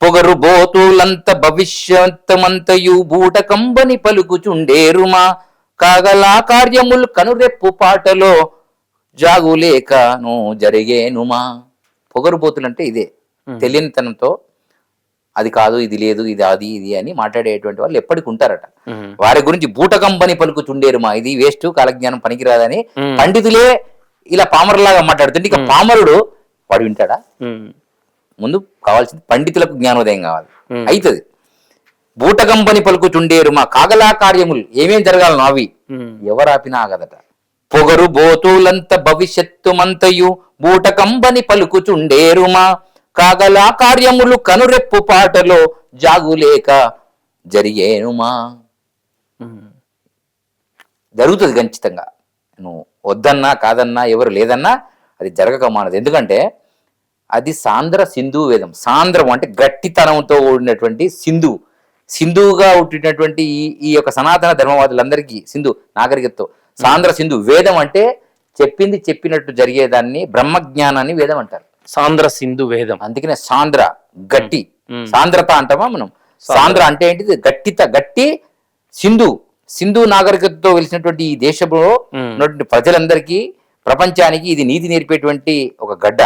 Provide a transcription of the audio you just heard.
పొగరు బోతులంత భవిష్యత్తమంతయు బూటకంబని పలుకుచుండేరుమా కాగలా కార్యములు కనురెప్పు పాటలో జాగులేకను జరిగేనుమా. పొగరుబోతులంటే ఇదే, తెలియనితనంతో అది కాదు ఇది లేదు ఇది అది ఇది అని మాట్లాడేటువంటి వాళ్ళు ఎప్పటికి ఉంటారట. వారి గురించి బూటకంబని పలుకుచుండేరుమా, ఇది వేస్ట్, కాలజ్ఞానం పనికిరాదని పండితులే ఇలా పామరులాగా మాట్లాడుతుంటే ఇక పామరుడు వాడు వింటాడా? ముందు కావాల్సింది పండితులకు జ్ఞానోదయం కావాలి, అవుతుంది. బూటకంబని పలుకుచుండేరు మా కాగలా కార్యములు ఏమేం జరగాలను అవి ఎవరాపినా ఆగదట. పొగరు బోతులంత భవిష్యత్తుమంతయు బూటకంబని పలుకుచుండేరుమా కాగలా కార్యములు కనురెప్పు పాటలో జాగులేక జరిగేనుమా. జరుగుతుంది ఖచ్చితంగా, నువ్వు వద్దన్నా కాదన్నా ఎవరు లేదన్నా అది జరగక మానదు. ఎందుకంటే అది సాంద్ర సింధు వేదం. సాంద్రం అంటే గట్టితనంతో కూడినటువంటి సింధువుగా పుట్టినటువంటి ఈ యొక్క సనాతన ధర్మవాదులందరికీ సింధు నాగరికతతో సాంద్ర సింధు వేదం అంటే చెప్పింది చెప్పినట్టు జరిగేదాన్ని బ్రహ్మజ్ఞానాన్ని వేదం అంటారు. సాంద్ర సింధు వేదం. అందుకనే సాంద్ర గట్టి, సాంద్రత అంటామా మనం. సాంద్ర అంటే ఏంటిది? గట్టి సింధు నాగరికతతో వెలిసినటువంటి ఈ దేశంలో ఉన్నటువంటి ప్రజలందరికీ ప్రపంచానికి ఇది నీతి నేర్పేటువంటి ఒక గడ్డ.